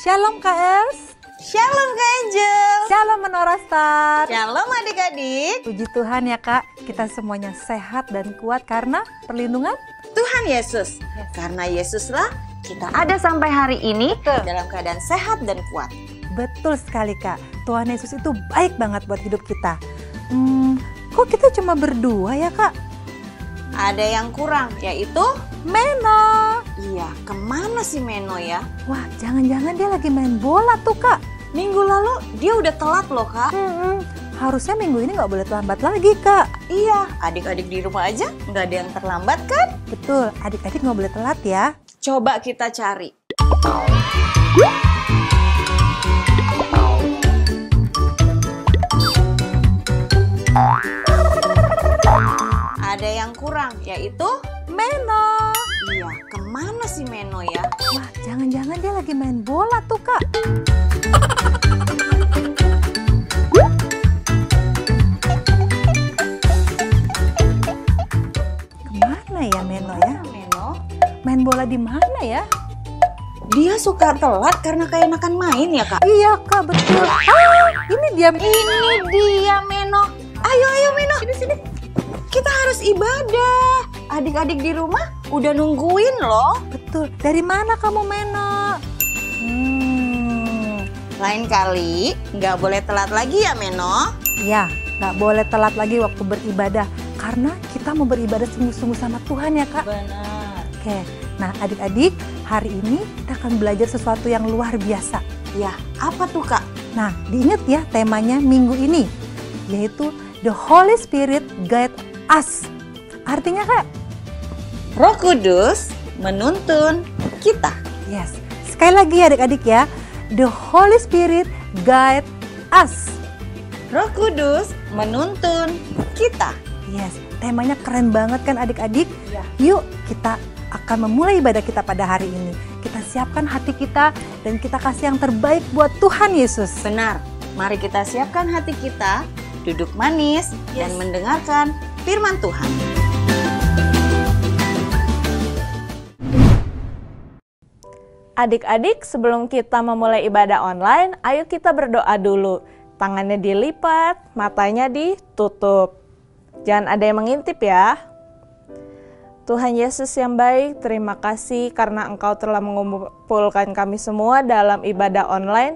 Shalom Kak Els. Shalom Kak Angel. Shalom Menara Star. Shalom adik-adik. Puji Tuhan ya Kak, kita semuanya sehat dan kuat karena perlindungan Tuhan Yesus. Karena Yesuslah kita ada sampai hari ini dalam keadaan sehat dan kuat. Betul sekali Kak, Tuhan Yesus itu baik banget buat hidup kita. Kok kita cuma berdua ya Kak? Ada yang kurang, yaitu Meno. Iya, kemana sih Meno ya? Wah, jangan-jangan dia lagi main bola tuh Kak. Minggu lalu dia udah telat loh Kak. Harusnya minggu ini nggak boleh terlambat lagi Kak. Iya, adik-adik di rumah aja nggak ada yang terlambat kan? Betul, adik-adik nggak boleh telat ya. Coba kita cari. Ada yang kurang, yaitu Meno. iya, kemana sih Meno ya? Wah, jangan-jangan dia lagi main bola tuh Kak. Kemana ya Meno ya? Meno? Main bola di mana ya? Dia suka telat karena keenakan main ya Kak? Iya Kak, betul. Ini dia. Ini dia Meno. Ayo Meno. Sini. Kita harus ibadah. Adik-adik di rumah udah nungguin loh. Betul. Dari mana kamu Meno? Lain kali nggak boleh telat lagi ya Meno. Ya, nggak boleh telat lagi waktu beribadah. Karena kita mau beribadah sungguh-sungguh sama Tuhan ya Kak. Benar. Oke, nah adik-adik hari ini kita akan belajar sesuatu yang luar biasa. Ya, apa tuh Kak? Nah, diingat ya temanya minggu ini, yaitu The Holy Spirit Guide Us. Artinya Kak? Roh Kudus menuntun kita. Yes, sekali lagi adik-adik ya, The Holy Spirit Guide Us. Roh Kudus menuntun kita. Yes, temanya keren banget kan adik-adik? Ya. Yuk kita akan memulai ibadah kita pada hari ini. Kita siapkan hati kita dan kita kasih yang terbaik buat Tuhan Yesus. Benar, mari kita siapkan hati kita, duduk manis, dan mendengarkan firman Tuhan. Adik-adik, sebelum kita memulai ibadah online, ayo kita berdoa dulu. Tangannya dilipat, matanya ditutup. Jangan ada yang mengintip ya. Tuhan Yesus yang baik, terima kasih karena Engkau telah mengumpulkan kami semua dalam ibadah online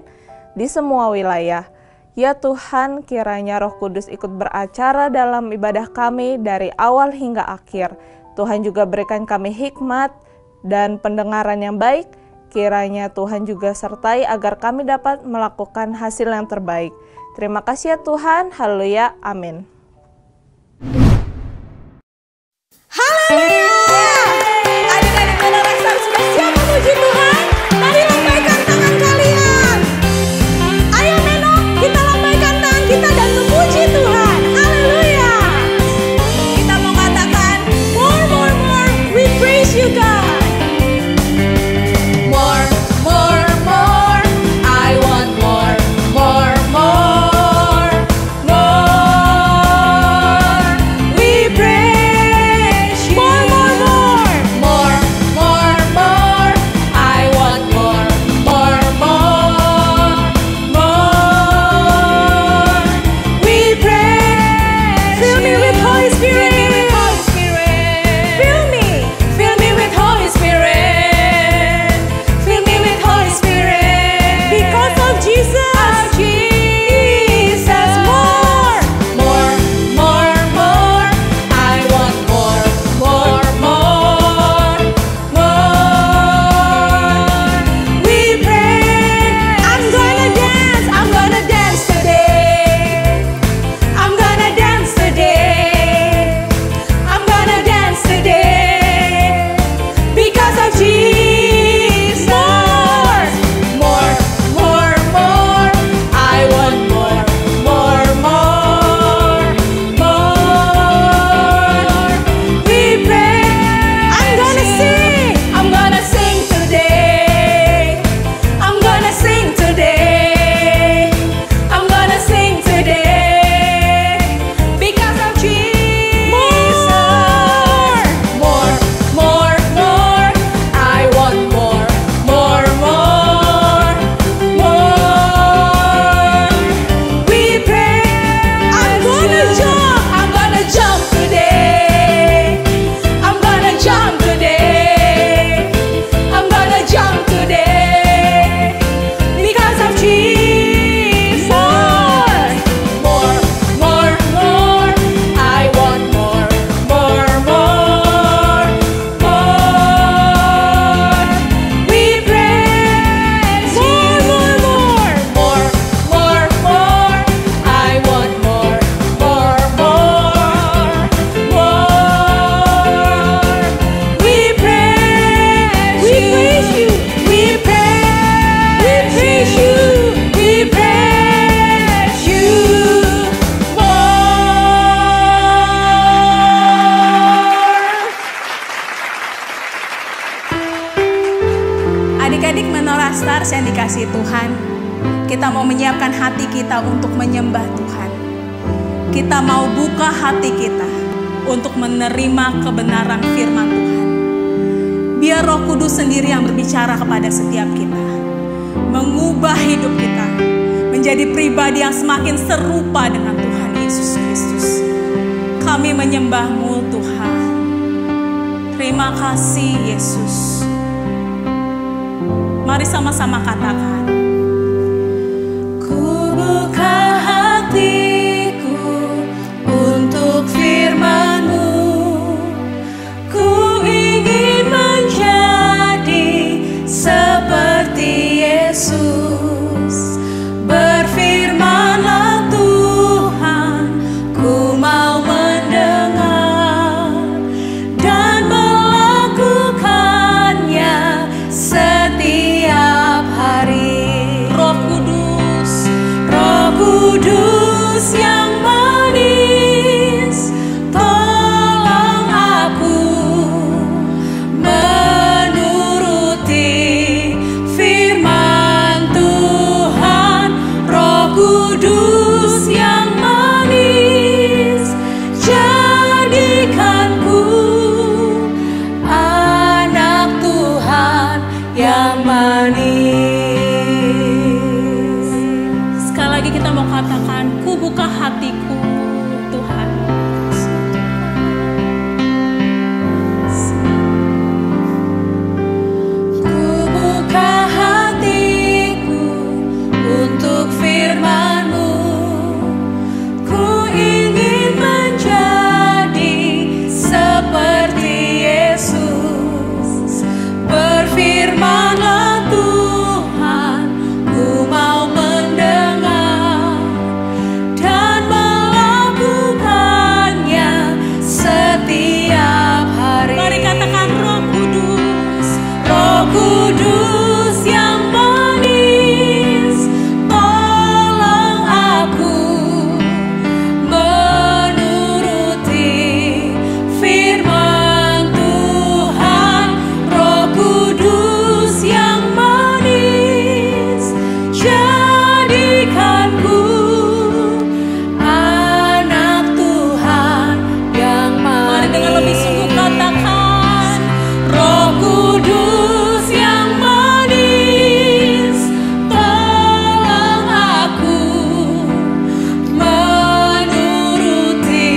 di semua wilayah. Ya Tuhan, kiranya Roh Kudus ikut beracara dalam ibadah kami dari awal hingga akhir. Tuhan juga berikan kami hikmat dan pendengaran yang baik. Kiranya Tuhan juga sertai agar kami dapat melakukan hasil yang terbaik. Terima kasih ya Tuhan. Haleluya. Amin. Haleluya! Adik-adik Menara Star sudah siap memuji Tuhan? Mari lambaikan tangan kalian. Ayo Meno, kita lambaikan tangan kita dan memuji Tuhan. Haleluya! Kita mau katakan, more, we praise you God. More, I want more, more. Stars yang dikasihi Tuhan, kita mau menyiapkan hati kita untuk menyembah Tuhan. Kita mau buka hati kita untuk menerima kebenaran firman Tuhan. Biar Roh Kudus sendiri yang berbicara kepada setiap kita, mengubah hidup kita menjadi pribadi yang semakin serupa dengan Tuhan Yesus Kristus. Kami menyembah-Mu Tuhan. Terima kasih Yesus. Mari sama-sama katakan. Ku buka hatiku untuk firman-Mu. Ku ingin menjadi seperti Yesus. Berfirmanlah Tuhan, ku mau mendengar dan melakukannya setiap hari. Roh Kudus yang manis, tolong aku menuruti firman Tuhan. Roh Kudus yang manis, jadikanku anak Tuhan yang manis. Sekali lagi kita mau katakan, ku buka hatiku Tuhan. Ku buka hatiku untuk firman-Mu. Ku ingin menjadi seperti Yesus. Berfirmanlah Tuhan, ku mau mendengar dan melakukannya setiap hari. Mari katakan, Roh Kudus, Roh Kudus yang manis, tolong aku menuruti firman Tuhan. Roh Kudus yang manis, jadikanku anak Tuhan yang manis. Mari dengan lebih sungguh katakan, Roh Kudus yang manis, tolong aku menuruti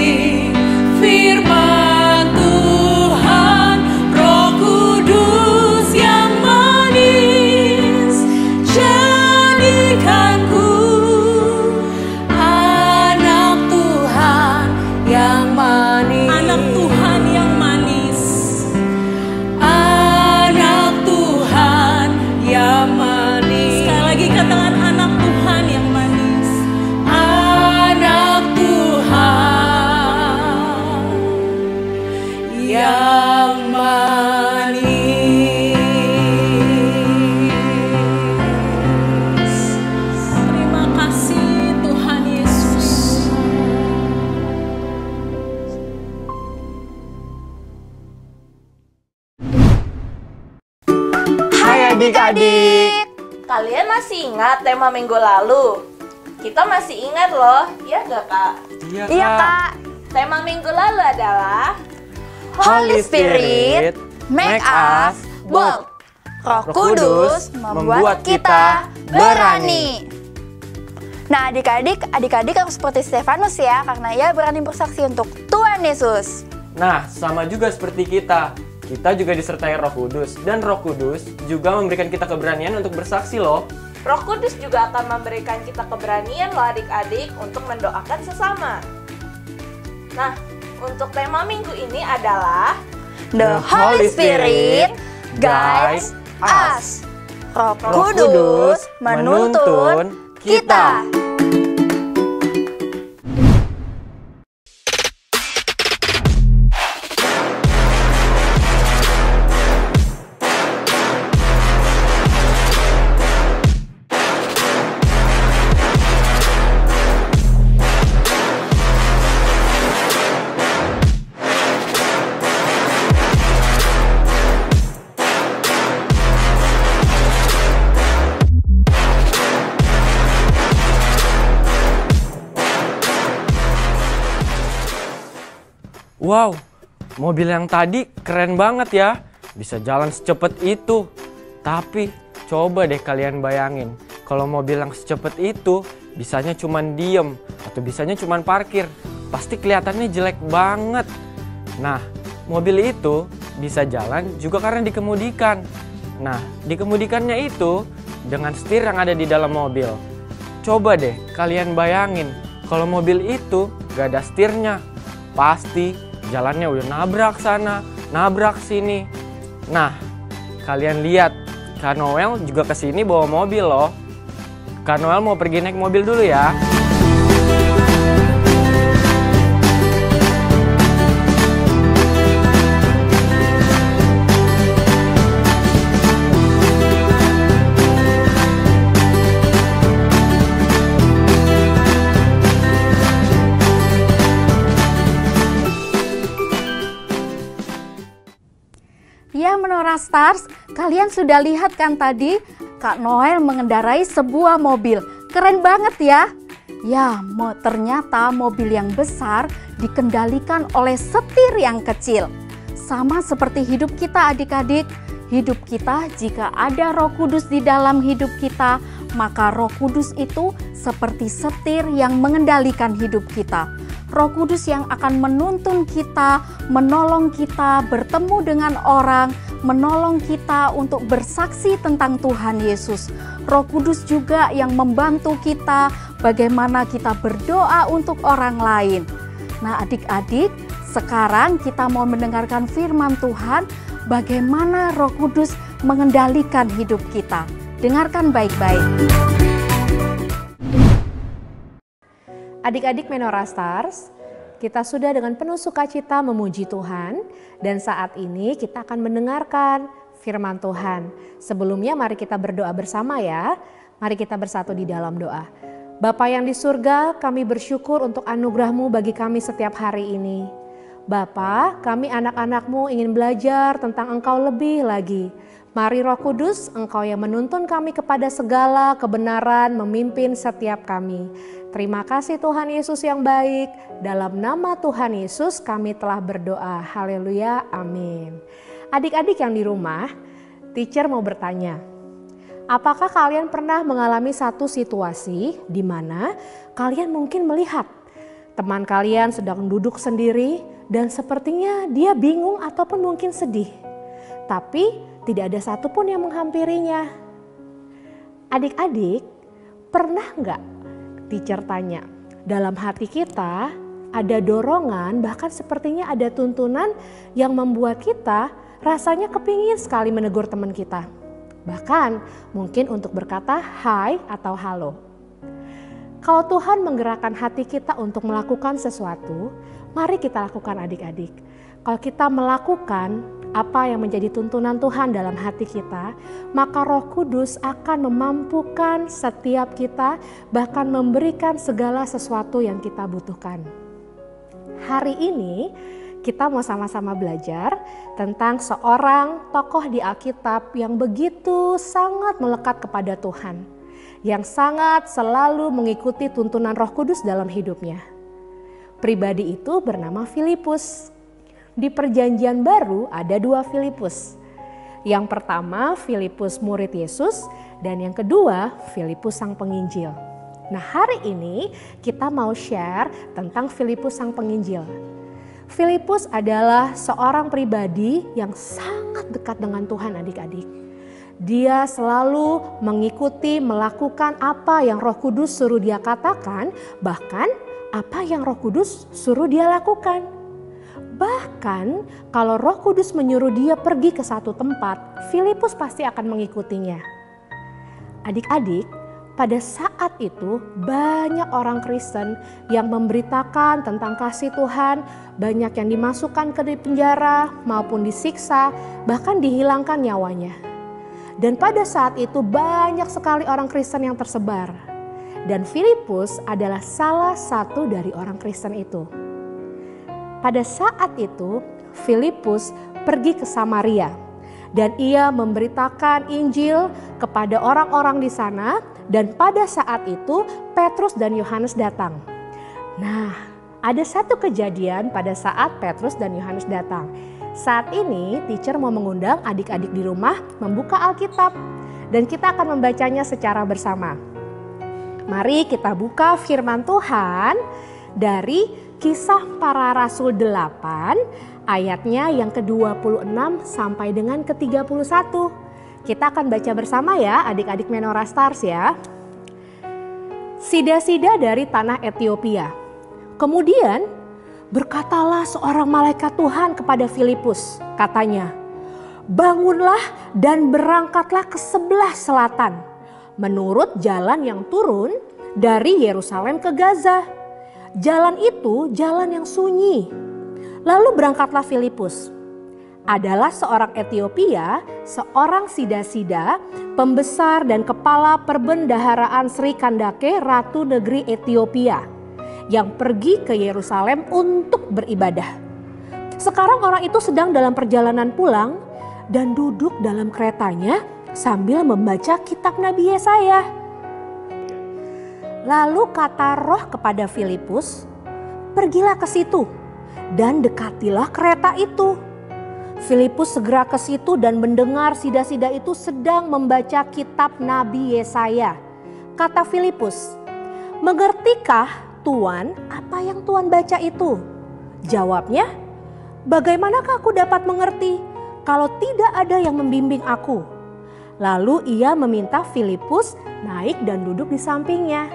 firman Tuhan. Roh Kudus yang manis, jadikanku anak Tuhan yang manis. Anak Tuhan yang manis. Anak Tuhan yang manis. Sekali lagi katakan, anak Tuhan yang manis. Anak Tuhan yang manis. Terima kasih Tuhan Yesus. Hai adik-adik. Kalian masih ingat tema minggu lalu? Kita masih ingat loh, ya gak Kak? Iya Kak. Tema minggu lalu adalah Holy Spirit make us bold. Roh Kudus membuat kita berani. Nah adik-adik harus seperti Stefanus ya, karena ia berani bersaksi untuk Tuhan Yesus. Nah, sama juga seperti kita. Kita juga disertai Roh Kudus, dan Roh Kudus juga memberikan kita keberanian untuk bersaksi loh. Roh Kudus juga akan memberikan kita keberanian loh adik-adik untuk mendoakan sesama. Nah, untuk tema minggu ini adalah The Holy Spirit guides us. Roh Kudus menuntun kita. Wow, mobil yang tadi keren banget ya. Bisa jalan secepat itu. Tapi coba deh kalian bayangin, kalau mobil yang secepat itu bisanya cuman diem atau bisanya cuman parkir. Pasti kelihatannya jelek banget. Nah, mobil itu bisa jalan juga karena dikemudikan. Nah, dikemudikannya itu dengan setir yang ada di dalam mobil. Coba deh kalian bayangin, kalau mobil itu gak ada setirnya, pasti jalannya udah nabrak sana, nabrak sini. Nah, kalian lihat, Kak Noel juga kesini bawa mobil loh. Kak Noel mau pergi naik mobil dulu ya. Ya Menora Stars, kalian sudah lihat kan tadi Kak Noel mengendarai sebuah mobil. Keren banget ya. Ya, ternyata mobil yang besar dikendalikan oleh setir yang kecil. Sama seperti hidup kita adik-adik. Hidup kita jika ada Roh Kudus di dalam hidup kita, maka Roh Kudus itu seperti setir yang mengendalikan hidup kita. Roh Kudus yang akan menuntun kita, menolong kita bertemu dengan orang, menolong kita untuk bersaksi tentang Tuhan Yesus. Roh Kudus juga yang membantu kita bagaimana kita berdoa untuk orang lain. Nah adik-adik, sekarang kita mau mendengarkan firman Tuhan, bagaimana Roh Kudus mengendalikan hidup kita. Dengarkan baik-baik. Adik-adik Menora Stars, kita sudah dengan penuh sukacita memuji Tuhan dan saat ini kita akan mendengarkan firman Tuhan. Sebelumnya mari kita berdoa bersama ya. Mari kita bersatu di dalam doa. Bapa yang di surga, kami bersyukur untuk anugerah-Mu bagi kami setiap hari ini. Bapa, kami anak-anak-Mu ingin belajar tentang Engkau lebih lagi. Mari Roh Kudus, Engkau yang menuntun kami kepada segala kebenaran, memimpin setiap kami. Terima kasih Tuhan Yesus yang baik. Dalam nama Tuhan Yesus kami telah berdoa. Haleluya, amin. Adik-adik yang di rumah, teacher mau bertanya. Apakah kalian pernah mengalami satu situasi di mana kalian mungkin melihat teman kalian sedang duduk sendiri dan sepertinya dia bingung ataupun mungkin sedih. Tapi tidak ada satupun yang menghampirinya. Adik-adik, pernah nggak teacher tanya, dalam hati kita ada dorongan, bahkan sepertinya ada tuntunan yang membuat kita rasanya kepingin sekali menegur teman kita. Bahkan mungkin untuk berkata hai atau halo. Kalau Tuhan menggerakkan hati kita untuk melakukan sesuatu, mari kita lakukan adik-adik. Kalau kita melakukan apa yang menjadi tuntunan Tuhan dalam hati kita, maka Roh Kudus akan memampukan setiap kita, bahkan memberikan segala sesuatu yang kita butuhkan. Hari ini kita mau sama-sama belajar tentang seorang tokoh di Alkitab yang begitu sangat melekat kepada Tuhan, yang sangat selalu mengikuti tuntunan Roh Kudus dalam hidupnya. Pribadi itu bernama Filipus. Di Perjanjian Baru ada dua Filipus. Yang pertama Filipus murid Yesus dan yang kedua Filipus sang penginjil. Nah hari ini kita mau share tentang Filipus sang penginjil. Filipus adalah seorang pribadi yang sangat dekat dengan Tuhan adik-adik. Dia selalu mengikuti, melakukan apa yang Roh Kudus suruh dia katakan, bahkan apa yang Roh Kudus suruh dia lakukan. Bahkan kalau Roh Kudus menyuruh dia pergi ke satu tempat, Filipus pasti akan mengikutinya. Adik-adik, pada saat itu banyak orang Kristen yang memberitakan tentang kasih Tuhan, banyak yang dimasukkan ke penjara maupun disiksa, bahkan dihilangkan nyawanya. Dan pada saat itu banyak sekali orang Kristen yang tersebar. Dan Filipus adalah salah satu dari orang Kristen itu. Pada saat itu Filipus pergi ke Samaria dan ia memberitakan Injil kepada orang-orang di sana, dan pada saat itu Petrus dan Yohanes datang. Nah, ada satu kejadian pada saat Petrus dan Yohanes datang. Saat ini teacher mau mengundang adik-adik di rumah membuka Alkitab dan kita akan membacanya secara bersama. Mari kita buka firman Tuhan dari Kisah Para Rasul 8 ayatnya yang ke-26 sampai dengan ke-31. Kita akan baca bersama ya adik-adik Menora Stars ya. Sida-sida dari tanah Ethiopia. Kemudian berkatalah seorang malaikat Tuhan kepada Filipus, katanya, bangunlah dan berangkatlah ke sebelah selatan, menurut jalan yang turun dari Yerusalem ke Gaza. Jalan itu jalan yang sunyi. Lalu berangkatlah Filipus. Adalah seorang Ethiopia, seorang sida-sida, pembesar dan kepala perbendaharaan Sri Kandake, Ratu Negeri Ethiopia, yang pergi ke Yerusalem untuk beribadah. Sekarang orang itu sedang dalam perjalanan pulang dan duduk dalam keretanya sambil membaca kitab Nabi Yesaya. Lalu kata Roh kepada Filipus, pergilah ke situ dan dekatilah kereta itu. Filipus segera ke situ dan mendengar sida-sida itu sedang membaca kitab Nabi Yesaya. Kata Filipus, mengertikah Tuan apa yang Tuan baca itu? Jawabnya, bagaimanakah aku dapat mengerti kalau tidak ada yang membimbing aku? Lalu ia meminta Filipus naik dan duduk di sampingnya.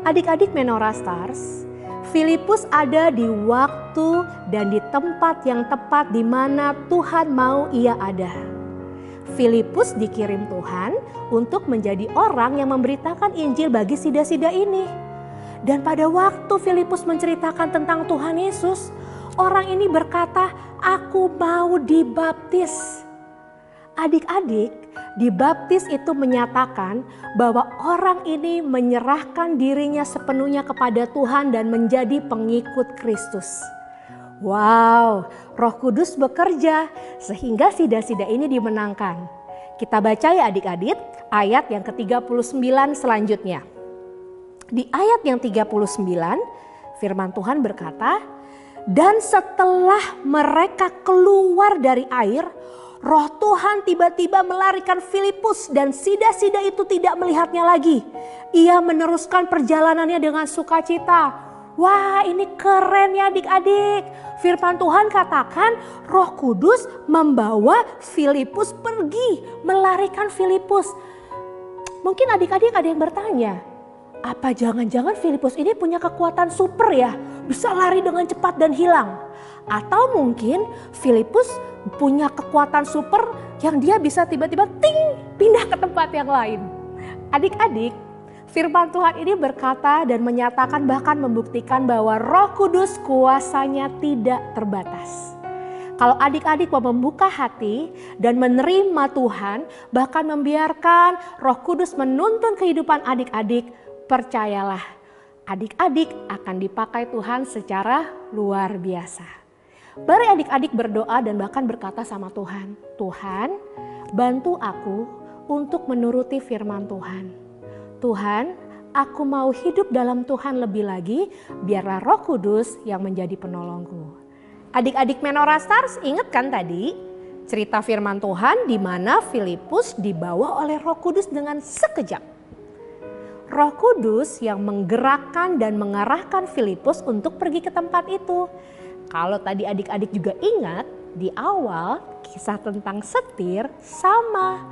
Adik-adik Menora Stars, Filipus ada di waktu dan di tempat yang tepat di mana Tuhan mau ia ada. Filipus dikirim Tuhan untuk menjadi orang yang memberitakan Injil bagi sida-sida ini. Dan pada waktu Filipus menceritakan tentang Tuhan Yesus, orang ini berkata, aku mau dibaptis. Adik-adik, dibaptis itu menyatakan bahwa orang ini menyerahkan dirinya sepenuhnya kepada Tuhan dan menjadi pengikut Kristus. Wow, Roh Kudus bekerja sehingga sida-sida ini dimenangkan. Kita baca ya adik-adik ayat yang ke-39 selanjutnya. Di ayat yang 39 firman Tuhan berkata, dan setelah mereka keluar dari air, Roh Tuhan tiba-tiba melarikan Filipus dan sida-sida itu tidak melihatnya lagi. Ia meneruskan perjalanannya dengan sukacita. Wah, ini keren ya adik-adik. Firman Tuhan katakan Roh Kudus membawa Filipus pergi, melarikan Filipus. Mungkin adik-adik ada yang bertanya, apa jangan-jangan Filipus ini punya kekuatan super ya? Bisa lari dengan cepat dan hilang. Atau mungkin Filipus punya kekuatan super yang dia bisa tiba-tiba ting pindah ke tempat yang lain. Adik-adik, firman Tuhan ini berkata dan menyatakan bahkan membuktikan bahwa Roh Kudus kuasanya tidak terbatas. Kalau adik-adik mau membuka hati dan menerima Tuhan, bahkan membiarkan Roh Kudus menuntun kehidupan adik-adik, percayalah adik-adik akan dipakai Tuhan secara luar biasa. Mari adik-adik berdoa dan bahkan berkata sama Tuhan, Tuhan bantu aku untuk menuruti firman Tuhan. Tuhan, aku mau hidup dalam Tuhan lebih lagi, biarlah Roh Kudus yang menjadi penolongku. Adik-adik Menora Stars ingat kan tadi cerita firman Tuhan di mana Filipus dibawa oleh Roh Kudus dengan sekejap. Roh Kudus yang menggerakkan dan mengarahkan Filipus untuk pergi ke tempat itu. Kalau tadi adik-adik juga ingat di awal kisah tentang setir sama.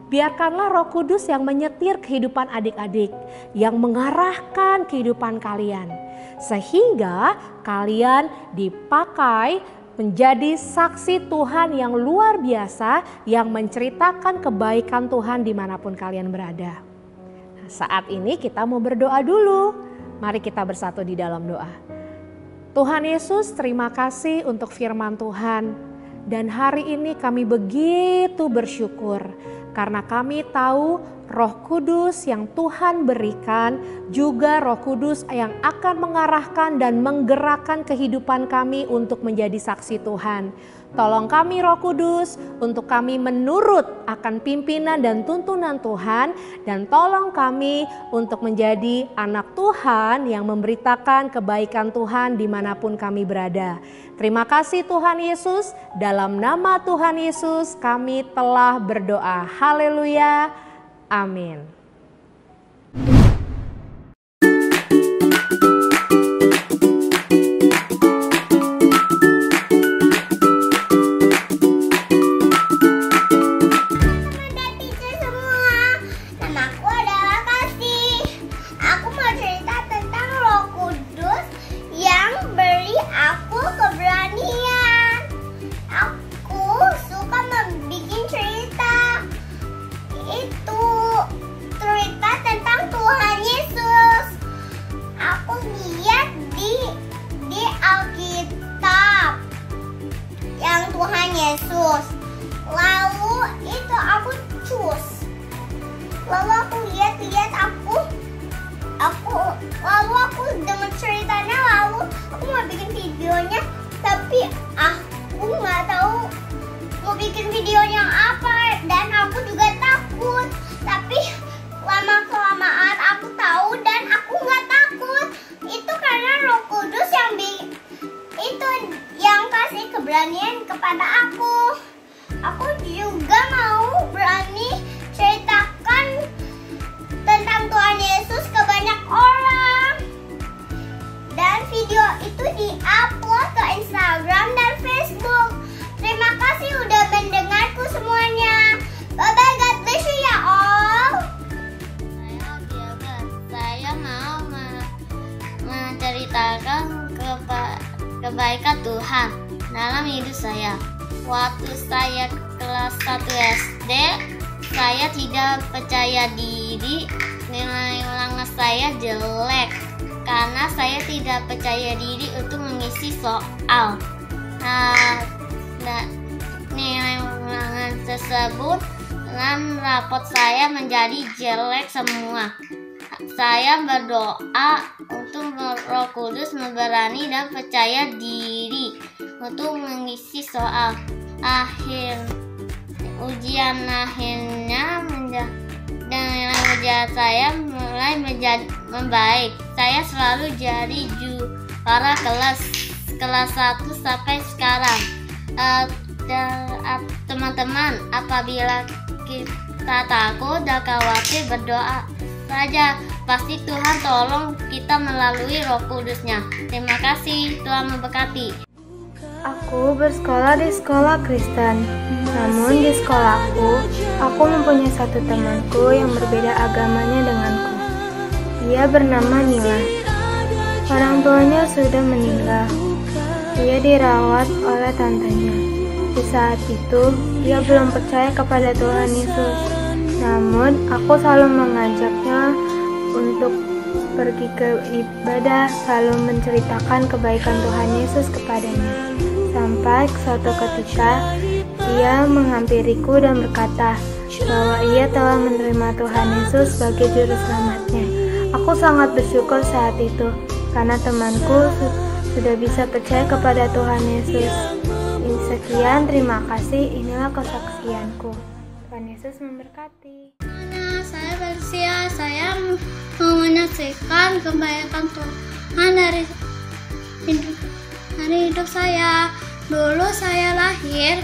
Biarkanlah Roh Kudus yang menyetir kehidupan adik-adik, yang mengarahkan kehidupan kalian. Sehingga kalian dipakai menjadi saksi Tuhan yang luar biasa yang menceritakan kebaikan Tuhan dimanapun kalian berada. Nah, saat ini kita mau berdoa dulu. Mari kita bersatu di dalam doa. Tuhan Yesus, terima kasih untuk firman Tuhan. Dan hari ini kami begitu bersyukur karena kami tahu Roh Kudus yang Tuhan berikan juga Roh Kudus yang akan mengarahkan dan menggerakkan kehidupan kami untuk menjadi saksi Tuhan. Tolong kami Roh Kudus untuk kami menurut akan pimpinan dan tuntunan Tuhan, dan tolong kami untuk menjadi anak Tuhan yang memberitakan kebaikan Tuhan dimanapun kami berada. Terima kasih Tuhan Yesus, dalam nama Tuhan Yesus kami telah berdoa. Haleluya, amin. Yesus. Lalu itu aku cus. Lalu aku lihat lalu aku dengar ceritanya, lalu aku mau bikin videonya, tapi aku nggak tahu mau bikin videonya apa, dan aku juga takut. Tapi lama-kelamaan aku tahu dan aku nggak takut. Itu karena Roh Kudus yang kasih keberanian kepada aku. Aku juga mau berani ceritakan tentang Tuhan Yesus ke banyak orang. Dan video itu di-upload ke Instagram dan Facebook. Terima kasih udah mendengarku semuanya. Bye-bye, God bless you ya all. Saya mau menceritakan kebaikan Tuhan dalam hidup saya. Waktu saya kelas 1 SD, saya tidak percaya diri, nilai ulangan saya jelek karena saya tidak percaya diri untuk mengisi soal. Nilai ulangan tersebut dan rapot saya menjadi jelek semua. Saya berdoa untuk Roh Kudus memberani dan percaya diri untuk mengisi soal. Ujian akhirnya dan nilai ujian saya mulai membaik. Saya selalu jadi juara kelas 1 sampai sekarang. Teman-teman, apabila kita takut dan khawatir, berdoa saja. Pasti Tuhan tolong kita melalui Roh Kudus-Nya. Terima kasih, Tuhan memberkati. Aku bersekolah di sekolah Kristen. Namun di sekolahku, aku mempunyai satu temanku yang berbeda agamanya denganku. Dia bernama Nila. Orang tuanya sudah meninggal. Dia dirawat oleh tantenya. Di saat itu, dia belum percaya kepada Tuhan Yesus. Namun, aku selalu mengajaknya untuk pergi ke ibadah, selalu menceritakan kebaikan Tuhan Yesus kepadanya. Sampai suatu ketika, ia menghampiriku dan berkata bahwa ia telah menerima Tuhan Yesus sebagai juru selamatnya. Aku sangat bersyukur saat itu, karena temanku sudah bisa percaya kepada Tuhan Yesus. Sekian, terima kasih. Inilah kesaksianku. Tuhan Yesus memberkati. Saya Bersia, saya mau menyaksikan kebaikan Tuhan dari hidup saya. Dulu saya lahir,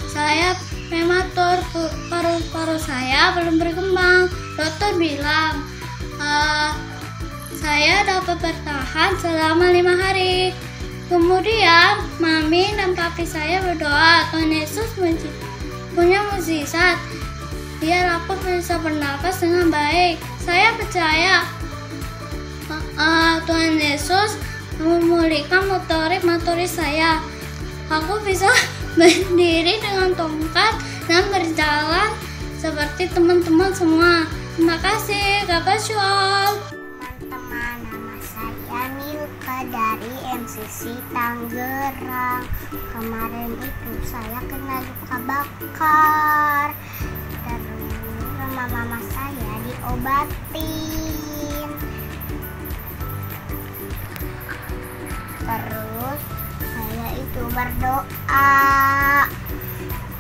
saya prematur, paru-paru saya belum berkembang. Dokter bilang saya dapat bertahan selama 5 hari. Kemudian mami dan papi saya berdoa, Tuhan Yesus punya mukjizat. Biar aku bisa bernapas dengan baik. Saya percaya Tuhan Yesus memulihkan motorik saya. Aku bisa berdiri dengan tongkat dan berjalan seperti teman-teman semua. Terima kasih, God bless you all. Teman-teman, nama saya Milka dari MCC Tangerang. Kemarin itu saya kena luka bakar. Terus sama mama saya diobatin. Terus saya itu berdoa.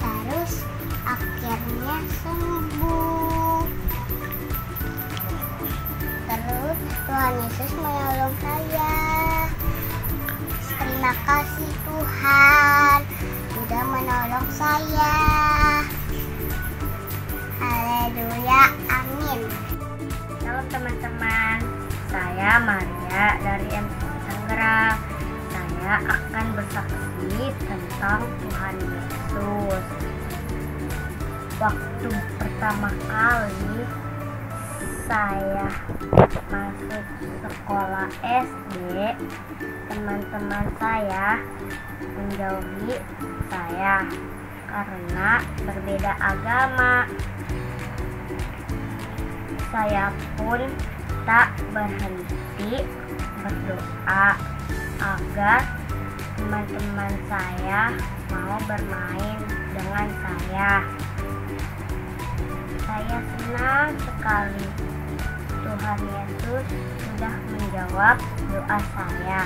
Terus akhirnya sembuh. Terus Tuhan Yesus menolong saya. Terima kasih Tuhan sudah menolong saya. Haleluya, amin. Halo teman-teman, saya Maria dari MC Tangerang. Saya akan bersaksi tentang Tuhan Yesus. Waktu pertama kali saya masuk sekolah SD, teman-teman saya menjauhi saya karena berbeda agama. Saya pun tak berhenti berdoa agar teman-teman saya mau bermain dengan saya. Saya senang sekali Tuhan Yesus sudah menjawab doa saya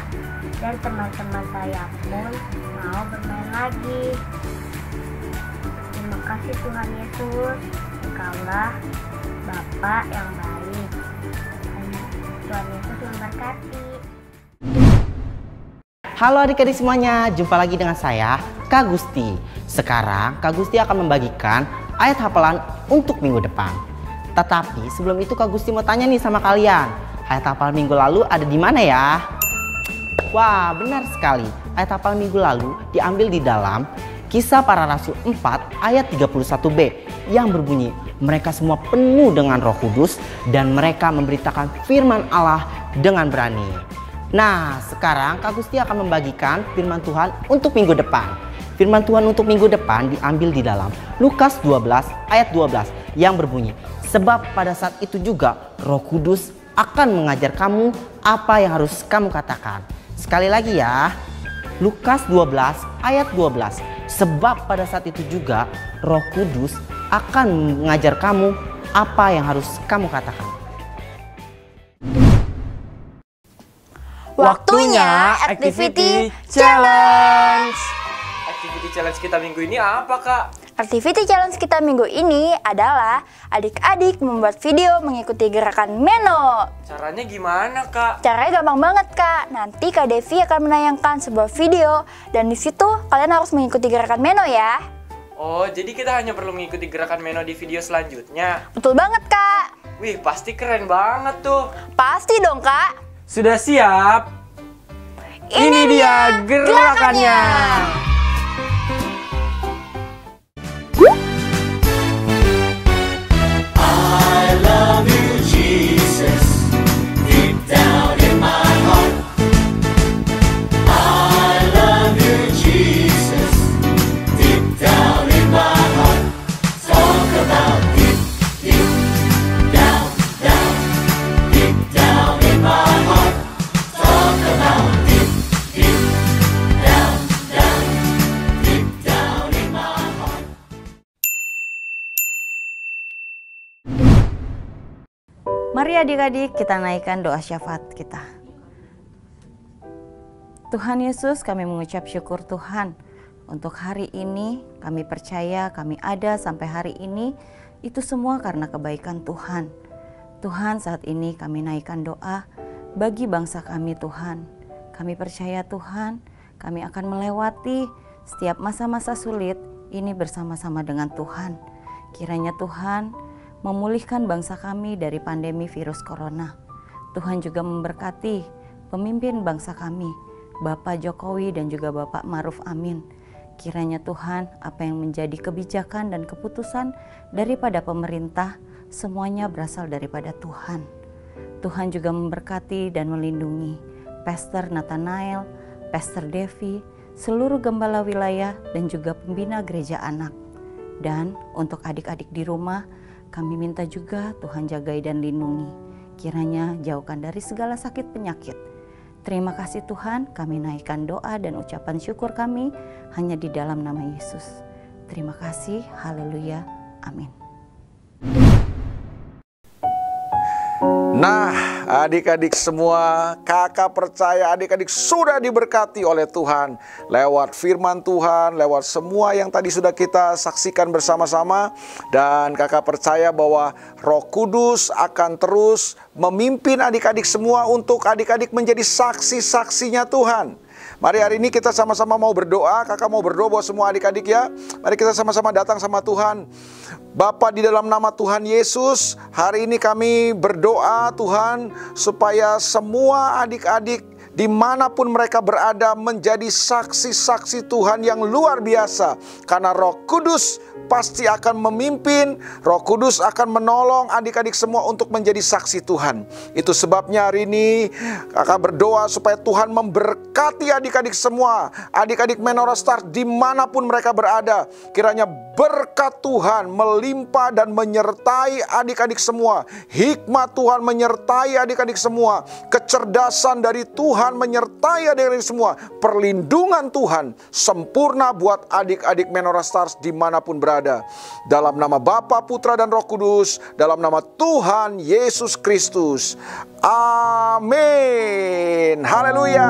dan teman-teman saya pun mau bermain lagi. Terima kasih Tuhan Yesus, Engkaulah Bapa yang baik. Tuhan Yesus memberkati. Halo adik-adik semuanya, jumpa lagi dengan saya, Kak Gusti. Sekarang Kak Gusti akan membagikan ayat hafalan untuk minggu depan. Tetapi sebelum itu Kak Gusti mau tanya nih sama kalian, ayat hafalan minggu lalu ada di mana ya? Wah, benar sekali. Ayat hafalan minggu lalu diambil di dalam Kisah Para Rasul 4 ayat 31b yang berbunyi, mereka semua penuh dengan Roh Kudus dan mereka memberitakan firman Allah dengan berani. Nah, sekarang Kak Gusti akan membagikan firman Tuhan untuk minggu depan. Firman Tuhan untuk minggu depan diambil di dalam Lukas 12 ayat 12 yang berbunyi, sebab pada saat itu juga Roh Kudus akan mengajar kamu apa yang harus kamu katakan. Sekali lagi ya, Lukas 12 ayat 12, sebab pada saat itu juga Roh Kudus akan mengajar kamu apa yang harus kamu katakan. Waktunya Activity Challenge. Activity challenge kita minggu ini apa, Kak? Activity challenge kita minggu ini adalah adik-adik membuat video mengikuti gerakan Meno. Caranya gimana, Kak? Caranya gampang banget, Kak. Nanti Kak Devi akan menayangkan sebuah video dan di situ kalian harus mengikuti gerakan Meno ya. Oh, jadi kita hanya perlu mengikuti gerakan Meno di video selanjutnya. Betul banget, Kak. Wih, pasti keren banget tuh. Pasti dong, Kak. Sudah siap? Ini dia gerakannya. Mari adik-adik kita naikkan doa syafaat kita. Tuhan Yesus, kami mengucap syukur Tuhan untuk hari ini. Kami percaya kami ada sampai hari ini itu semua karena kebaikan Tuhan. Tuhan, saat ini kami naikkan doa bagi bangsa kami Tuhan. Kami percaya Tuhan, kami akan melewati setiap masa-masa sulit ini bersama-sama dengan Tuhan. Kiranya Tuhan memulihkan bangsa kami dari pandemi virus corona. Tuhan juga memberkati pemimpin bangsa kami, Bapak Jokowi dan juga Bapak Ma'ruf Amin. Kiranya Tuhan, apa yang menjadi kebijakan dan keputusan daripada pemerintah, semuanya berasal daripada Tuhan. Tuhan juga memberkati dan melindungi Pastor Nathanael, Pastor Devi, seluruh gembala wilayah dan juga pembina gereja anak. Dan untuk adik-adik di rumah, kami minta juga Tuhan jagai dan lindungi. Kiranya jauhkan dari segala sakit penyakit. Terima kasih Tuhan, kami naikkan doa dan ucapan syukur kami hanya di dalam nama Yesus. Terima kasih, haleluya, amin. Nah, adik-adik semua, kakak percaya adik-adik sudah diberkati oleh Tuhan lewat firman Tuhan, lewat semua yang tadi sudah kita saksikan bersama-sama. Dan kakak percaya bahwa Roh Kudus akan terus memimpin adik-adik semua untuk adik-adik menjadi saksi-saksinya Tuhan. Mari hari ini kita sama-sama mau berdoa. Kakak mau berdoa buat semua adik-adik ya. Mari kita sama-sama datang sama Tuhan. Bapa, di dalam nama Tuhan Yesus, hari ini kami berdoa Tuhan, supaya semua adik-adik dimanapun mereka berada menjadi saksi-saksi Tuhan yang luar biasa. Karena Roh Kudus pasti akan memimpin, Roh Kudus akan menolong adik-adik semua untuk menjadi saksi Tuhan. Itu sebabnya hari ini kakak berdoa supaya Tuhan memberkati adik-adik semua, adik-adik Menorah Stars dimanapun mereka berada. Kiranya berkat Tuhan melimpah dan menyertai adik-adik semua. Hikmat Tuhan menyertai adik-adik semua. Kecerdasan dari Tuhan menyertai adik-adik semua. Perlindungan Tuhan sempurna buat adik-adik Menorah Stars dimanapun berada. Dalam nama Bapa, Putra, dan Roh Kudus. Dalam nama Tuhan Yesus Kristus. Amin. Haleluya.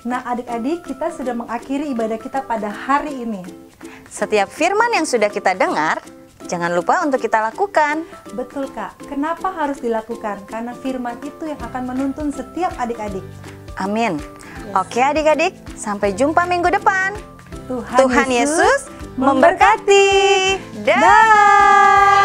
Nah adik-adik, kita sudah mengakhiri ibadah kita pada hari ini. Setiap firman yang sudah kita dengar, jangan lupa untuk kita lakukan. Betul Kak, kenapa harus dilakukan? Karena firman itu yang akan menuntun setiap adik-adik. Amin. Oke adik-adik, sampai jumpa minggu depan. Tuhan Yesus memberkati. Dah.